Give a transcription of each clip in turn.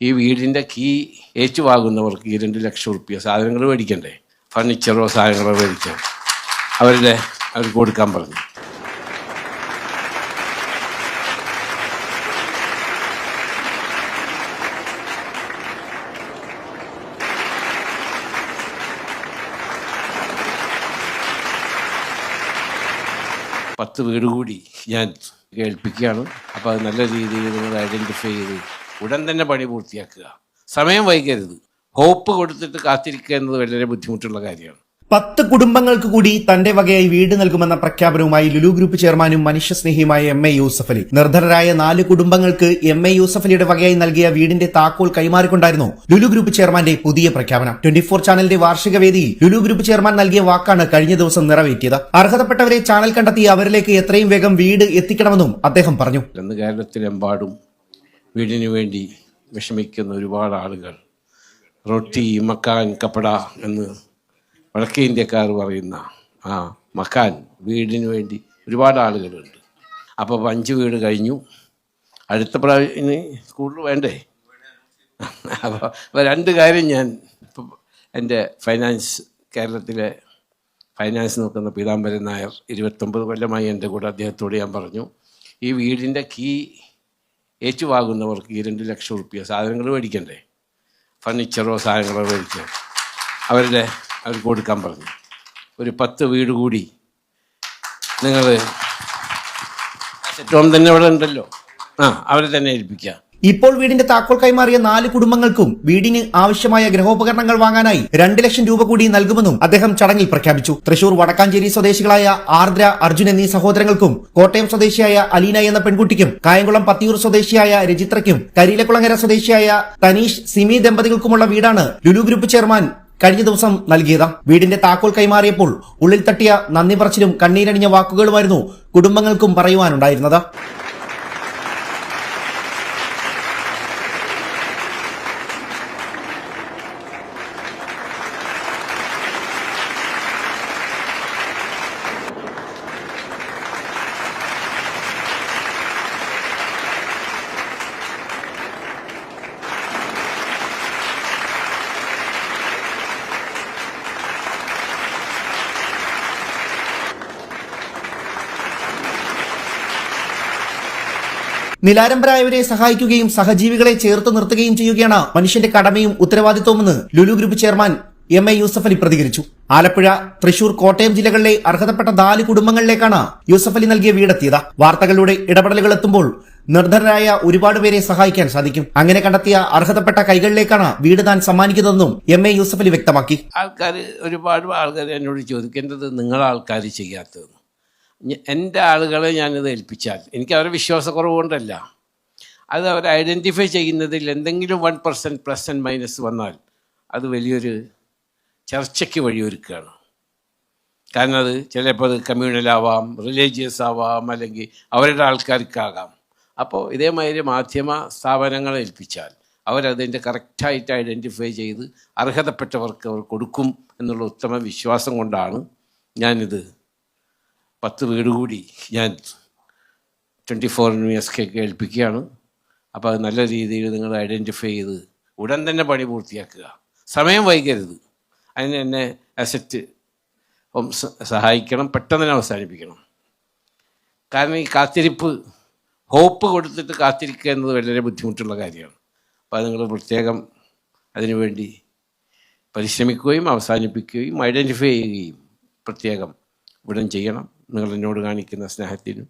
ഈ വീടിൻ്റെ കീ ഏറ്റുവാങ്ങുന്നവർക്ക് 2 ലക്ഷം റുപ്യ സാധനങ്ങൾ മേടിക്കണ്ടേ, ഫർണിച്ചറോ സാധനങ്ങളോ മേടിക്കാൻ അവർക്ക് കൊടുക്കാൻ പറഞ്ഞു. പത്ത് വീട് കൂടി ഞാൻ കേൾപ്പിക്കുകയാണ്. അപ്പോൾ അത് നല്ല രീതിയിൽ നിങ്ങൾ ഐഡൻറ്റിഫൈ ചെയ്ത് ഉടൻ തന്നെ പണി പൂർത്തിയാക്കുക. സമയം വൈകരുത്. ഹോപ്പ് കൊടുത്തിട്ട് കാത്തിരിക്കുക എന്നത് വളരെ ബുദ്ധിമുട്ടുള്ള കാര്യമാണ്. 10 കുടുംബങ്ങൾക്ക് കൂടി തന്റെ വകയായി വീട് നൽകുമെന്ന പ്രഖ്യാപനവുമായി ലുലു ഗ്രൂപ്പ് ചെയർമാനും മനുഷ്യസ്നേഹിയുമായ MA യൂസഫ് അലി. നിർധനരായ 4 കുടുംബങ്ങൾക്ക് MA യൂസഫ് അലിയുടെ വകയായി നൽകിയ വീടിന്റെ താക്കോൽ കൈമാറിക്കൊണ്ടായിരുന്നു ലുലു ഗ്രൂപ്പ് ചെയർമാന്റെ പുതിയ പ്രഖ്യാപനം. 24 ചാനലിന്റെ വാർഷിക വേദിയിൽ ലുലു ഗ്രൂപ്പ് ചെയർമാൻ നൽകിയ വാക്കാണ് കഴിഞ്ഞ ദിവസം നിറവേറ്റിയത്. അർഹതപ്പെട്ടവരെ ചാനൽ കണ്ടെത്തി അവരിലേക്ക് എത്രയും വേഗം വീട് എത്തിക്കണമെന്നും അദ്ദേഹം പറഞ്ഞു. ഇന്ന് കേരളത്തിലെമ്പാടും വീടിനു വേണ്ടി വിഷമിക്കുന്ന ഒരുപാട് ആളുകൾ, റൊട്ടി മക്കാൻ കപ്പട എന്ന് വടക്കേ ഇന്ത്യക്കാർ പറയുന്ന മക്കാൻ വീടിന് വേണ്ടി ഒരുപാട് ആളുകളുണ്ട്. അപ്പോൾ 5 വീട് കഴിഞ്ഞു. അടുത്ത പ്രാവശ്യം കൂടുതൽ വേണ്ടേ? അപ്പോൾ 2 കാര്യം ഞാൻ ഇപ്പം എൻ്റെ കേരളത്തിലെ ഫൈനാൻസ് നോക്കുന്ന പീതാംബരൻ നായർ 29 കൊല്ലമായി എൻ്റെ കൂടെ അദ്ദേഹത്തോട് ഞാൻ പറഞ്ഞു, ഈ വീടിൻ്റെ കീ ഏറ്റുവാങ്ങുന്നവർക്ക് 2 ലക്ഷം റുപ്യ സാധനങ്ങൾ മേടിക്കണ്ടേ, ഫർണിച്ചറോ സാധനങ്ങളോ മേടിക്കാൻ അവർക്ക് കൊടുക്കാൻ പറഞ്ഞു. ഒരു 10 വീട് കൂടി നിങ്ങൾ സെറ്റോം തന്നെ ഇവിടെ ഉണ്ടല്ലോ, അവരെ തന്നെ ഏൽപ്പിക്കുക. ഇപ്പോൾ വീടിന്റെ താക്കോൽ കൈമാറിയ 4 കുടുംബങ്ങൾക്കും വീടിന് ആവശ്യമായ ഗൃഹോപകരണങ്ങൾ വാങ്ങാനായി 2 ലക്ഷം രൂപ കൂടി നൽകുമെന്നും അദ്ദേഹം ചടങ്ങിൽ പ്രഖ്യാപിച്ചു. തൃശൂർ വടക്കാഞ്ചേരി സ്വദേശികളായ ആർദ്ര, അർജുൻ എന്നീ സഹോദരങ്ങൾക്കും കോട്ടയം സ്വദേശിയായ അലീന എന്ന പെൺകുട്ടിക്കും കായംകുളം പത്തിയൂർ സ്വദേശിയായ രജിത്രയ്ക്കും കരിയിലക്കുളങ്ങര സ്വദേശിയായ തനീഷ്, സിമി ദമ്പതികൾക്കുമുള്ള വീടാണ് ലുലു ഗ്രൂപ്പ് ചെയർമാൻ കഴിഞ്ഞ ദിവസം നൽകിയത്. വീടിന്റെ താക്കോൽ കൈമാറിയപ്പോൾ ഉള്ളിൽ തട്ടിയ നന്ദി പറച്ചിലും കണ്ണീരണിഞ്ഞ വാക്കുകളുമായിരുന്നു കുടുംബങ്ങൾക്കും പറയുവാനുണ്ടായിരുന്നത്. നിലാരംബരായവരെ സഹായിക്കുകയും സഹജീവികളെ ചേർത്ത് നിർത്തുകയും ചെയ്യുകയാണ് മനുഷ്യന്റെ കടമയും ഉത്തരവാദിത്വമെന്ന് Lulu group chairman MA Yusuf Ali പ്രതികരിച്ചു. ആലപ്പുഴ, തൃശൂർ, കോട്ടയം ജില്ലകളിലെ അർഹതപ്പെട്ട 4 കുടുംബങ്ങളിലേക്കാണ് യൂസഫ് അലി നൽകിയ വീടെത്തിയത്. വാർത്തകളുടെ ഇടപെടലുകൾ എത്തുമ്പോൾ നിർധനരായ ഒരുപാട് പേരെ സഹായിക്കാൻ സാധിക്കും. അങ്ങനെ കണ്ടെത്തിയ അർഹതപ്പെട്ട കൈകളിലേക്കാണ് വീട് താൻ സമ്മാനിക്കുന്നതെന്നും MA യൂസഫ് അലി വ്യക്തമാക്കി. ഒരുപാട് ആൾക്കാർ എന്നോട് ചോദിക്കേണ്ടത് നിങ്ങളാൾക്കാർ ചെയ്യാത്തതെന്ന്. എൻ്റെ ആളുകളെ ഞാനിത് ഏൽപ്പിച്ചാൽ എനിക്ക് അവരെ വിശ്വാസക്കുറവ് കൊണ്ടല്ല, അത് അവരെ ഐഡൻറ്റിഫൈ ചെയ്യുന്നതിൽ എന്തെങ്കിലും 1% പ്ലസ് ആൻഡ് മൈനസ് വന്നാൽ അത് വലിയൊരു ചർച്ചയ്ക്ക് വഴിയൊരുക്കുകയാണ്. കാരണം അത് ചിലപ്പോൾ അത് കമ്മ്യൂണലാവാം, റിലീജിയസ് ആവാം, അല്ലെങ്കിൽ അവരുടെ ആൾക്കാർക്കാകാം. അപ്പോൾ ഇതേമാതിരി മാധ്യമ സ്ഥാപനങ്ങളെ ഏൽപ്പിച്ചാൽ അവരതിൻ്റെ കറക്റ്റായിട്ട് ഐഡൻറ്റിഫൈ ചെയ്ത് അർഹതപ്പെട്ടവർക്ക് അവർ കൊടുക്കും എന്നുള്ള ഉത്തമ വിശ്വാസം കൊണ്ടാണ് ഞാനിത് 10 വീട് കൂടി ഞാൻ 24 NSK ഏൽപ്പിക്കുകയാണ്. അപ്പോൾ അത് നല്ല രീതിയിൽ നിങ്ങൾ ഐഡൻറ്റിഫൈ ചെയ്ത് ഉടൻ തന്നെ പണി പൂർത്തിയാക്കുക. സമയം വൈകരുത്. അതിന് എന്നെ അസറ്റ് സഹായിക്കണം, പെട്ടെന്ന് തന്നെ അവസാനിപ്പിക്കണം. കാരണം ഈ കാത്തിരിപ്പ്, ഹോപ്പ് കൊടുത്തിട്ട് കാത്തിരിക്കുക എന്നത് വളരെ ബുദ്ധിമുട്ടുള്ള കാര്യമാണ്. അപ്പോൾ അത് നിങ്ങൾ പ്രത്യേകം അതിനുവേണ്ടി പരിശ്രമിക്കുകയും അവസാനിപ്പിക്കുകയും ഐഡൻറ്റിഫൈ ചെയ്യുകയും പ്രത്യേകം ഉടൻ ചെയ്യണം. നിങ്ങൾ എന്നോട് കാണിക്കുന്ന സ്നേഹത്തിനും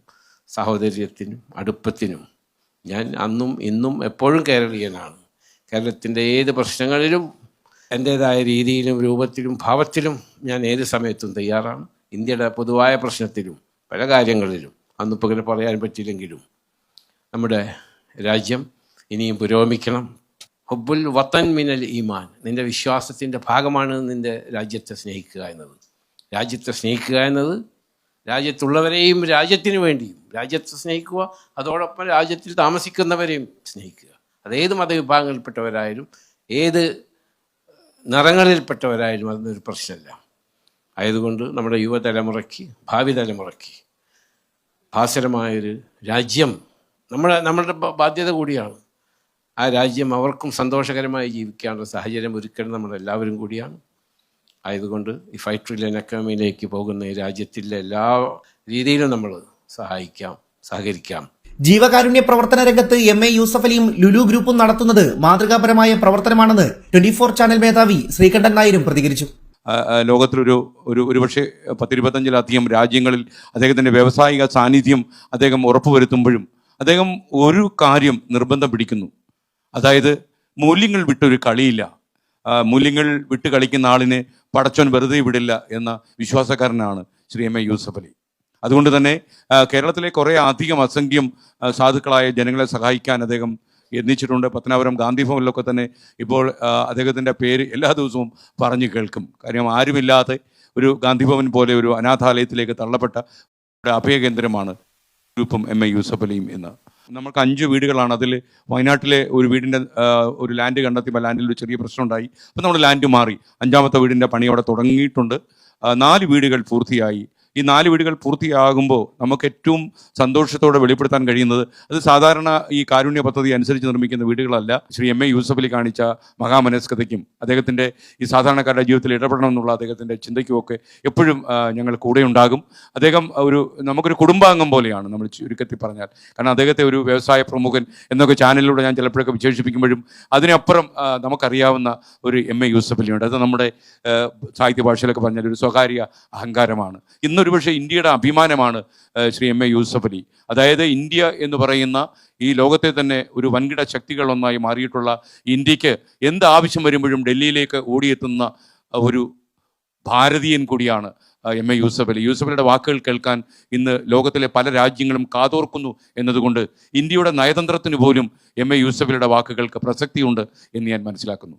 സഹോദര്യത്തിനും അടുപ്പത്തിനും ഞാൻ അന്നും ഇന്നും എപ്പോഴും കേരളീയനാണ്. കേരളത്തിൻ്റെ ഏത് പ്രശ്നങ്ങളിലും എൻ്റേതായ രീതിയിലും രൂപത്തിലും ഭാവത്തിലും ഞാൻ ഏത് സമയത്തും തയ്യാറാണ്. ഇന്ത്യയുടെ പൊതുവായ പ്രശ്നത്തിലും പല കാര്യങ്ങളിലും അന്നിപ്പോൾ ഇങ്ങനെ പറയാൻ പറ്റില്ലെങ്കിലും നമ്മുടെ രാജ്യം ഇനിയും പുരോഗമിക്കണം. ഹുബ്ബുൽ വത്തൻ മിനൽ ഈമാൻ, നിൻ്റെ വിശ്വാസത്തിൻ്റെ ഭാഗമാണ് നിൻ്റെ രാജ്യത്തെ സ്നേഹിക്കുക എന്നത്. രാജ്യത്തെ സ്നേഹിക്കുക എന്നത് രാജ്യത്തുള്ളവരെയും രാജ്യത്തിനു വേണ്ടിയും രാജ്യത്തെ സ്നേഹിക്കുക, അതോടൊപ്പം രാജ്യത്തിൽ താമസിക്കുന്നവരെയും സ്നേഹിക്കുക. അതേത് മതവിഭാഗങ്ങളിൽപ്പെട്ടവരായാലും ഏത് നിറങ്ങളിൽപ്പെട്ടവരായാലും അതൊന്നൊരു പ്രശ്നമല്ല. ആയതുകൊണ്ട് നമ്മുടെ യുവതലമുറയ്ക്ക്, ഭാവി തലമുറയ്ക്ക് ഭാസുരമായൊരു രാജ്യം നമ്മളുടെ ബാധ്യത കൂടിയാണ്. ആ രാജ്യം അവർക്കും സന്തോഷകരമായി ജീവിക്കാനുള്ള സാഹചര്യം ഒരുക്കേണ്ടത് നമ്മളെല്ലാവരും കൂടിയാണ്. ആയതുകൊണ്ട് ഈ 5 ട്രില്യൺ എക്കോണമിയിലേക്ക് പോകുന്ന ഈ രാജ്യത്തിലെ എല്ലാ രീതിയിലും നമ്മൾ സഹകരിക്കാം. ജീവകാരുണ്യ പ്രവർത്തന രംഗത്ത് MA യൂസഫ് അലിയും ലുലു ഗ്രൂപ്പും നടത്തുന്നത് മാതൃകാപരമായ പ്രവർത്തനമാണെന്ന് 24 ചാനൽ മേധാവി ശ്രീകണ്ഠൻ നായരും പ്രതികരിച്ചു. ഒരുപക്ഷെ 10-25 രാജ്യങ്ങളിൽ അദ്ദേഹത്തിൻ്റെ വ്യാവസായിക സാന്നിധ്യം അദ്ദേഹം ഉറപ്പുവരുത്തുമ്പോഴും അദ്ദേഹം ഒരു കാര്യം നിർബന്ധം പിടിക്കുന്നു. അതായത് മൂല്യങ്ങൾ വിട്ടൊരു കളിയില്ല. മൂല്യങ്ങൾ വിട്ട് കളിക്കുന്ന ആളിനെ പടച്ചോൻ വെറുതെ വിടില്ല എന്ന വിശ്വാസക്കാരനാണ് ശ്രീ MA യൂസഫ് അലി. അതുകൊണ്ട് തന്നെ കേരളത്തിലെ കുറേ അസംഖ്യം സാധുക്കളായ ജനങ്ങളെ സഹായിക്കാൻ അദ്ദേഹം യത്നിച്ചിട്ടുണ്ട്. പത്തനാപുരം ഗാന്ധി ഭവനിലൊക്കെ തന്നെ ഇപ്പോൾ അദ്ദേഹത്തിൻ്റെ പേര് എല്ലാ ദിവസവും പറഞ്ഞു കേൾക്കും. കാര്യം ആരുമില്ലാതെ ഒരു ഗാന്ധി ഭവൻ പോലെ ഒരു അനാഥാലയത്തിലേക്ക് തള്ളപ്പെട്ട ഒരു അഭയകേന്ദ്രമാണ് ഗ്രൂപ്പും MA യൂസഫ് അലിയും എന്ന്. നമുക്ക് 5 വീടുകളാണ്. അതിൽ വയനാട്ടിലെ ഒരു വീടിൻ്റെ ഒരു ലാൻഡ് കണ്ടെത്തിയപ്പോൾ ലാൻഡിൽ ഒരു ചെറിയ പ്രശ്നം ഉണ്ടായി. അപ്പോൾ നമ്മൾ ലാൻഡ് മാറി 5ാമത്തെ വീടിൻ്റെ പണി അവിടെ തുടങ്ങിയിട്ടുണ്ട്. 4 വീടുകൾ പൂർത്തിയായി. ഈ 4 വീടുകൾ പൂർത്തിയാകുമ്പോൾ നമുക്ക് ഏറ്റവും സന്തോഷത്തോടെ വെളിപ്പെടുത്താൻ കഴിയുന്നത് അത് സാധാരണ ഈ കാരുണ്യ പദ്ധതി അനുസരിച്ച് നിർമ്മിക്കുന്ന വീടുകളല്ല. ശ്രീ MA യൂസഫ് അലി കാണിച്ച മഹാമനസ്കതയ്ക്കും അദ്ദേഹത്തിൻ്റെ ഈ സാധാരണക്കാരുടെ ജീവിതത്തിൽ ഇടപെടണമെന്നുള്ള അദ്ദേഹത്തിൻ്റെ ചിന്തയ്ക്കുമൊക്കെ എപ്പോഴും ഞങ്ങൾ കൂടെ ഉണ്ടാകും. അദ്ദേഹം നമുക്കൊരു കുടുംബാംഗം പോലെയാണ് നമ്മൾ ചുരുക്കത്തിൽ പറഞ്ഞാൽ. കാരണം അദ്ദേഹത്തെ ഒരു വ്യവസായ പ്രമുഖൻ എന്നൊക്കെ ചാനലിലൂടെ ഞാൻ ചിലപ്പോഴൊക്കെ വിശേഷിപ്പിക്കുമ്പോഴും അതിനപ്പുറം നമുക്കറിയാവുന്ന ഒരു MA യൂസഫ് അലിയുണ്ട്. അത് നമ്മുടെ സാഹിത്യ ഭാഷയിലൊക്കെ പറഞ്ഞാൽ ഒരു സ്വകാര്യ അഹങ്കാരമാണ്. ഒരുപക്ഷെ ഇന്ത്യയുടെ അഭിമാനമാണ് ശ്രീ MA യൂസഫ് അലി. അതായത് ഇന്ത്യ എന്ന് പറയുന്ന ഈ ലോകത്തെ തന്നെ ഒരു വൻകിട ശക്തികളൊന്നായി മാറിയിട്ടുള്ള ഇന്ത്യക്ക് എന്ത് ആവശ്യം വരുമ്പോഴും ഡൽഹിയിലേക്ക് ഓടിയെത്തുന്ന ഒരു ഭാരതീയൻ കൂടിയാണ് MA യൂസഫ് അലി. യൂസഫ് അലിയുടെ വാക്കുകൾ കേൾക്കാൻ ഇന്ന് ലോകത്തിലെ പല രാജ്യങ്ങളും കാതോർക്കുന്നു എന്നതുകൊണ്ട് ഇന്ത്യയുടെ നയതന്ത്രത്തിന് പോലും MA യൂസഫ് അലിയുടെ വാക്കുകൾക്ക് പ്രസക്തിയുണ്ട് എന്ന് ഞാൻ മനസ്സിലാക്കുന്നു.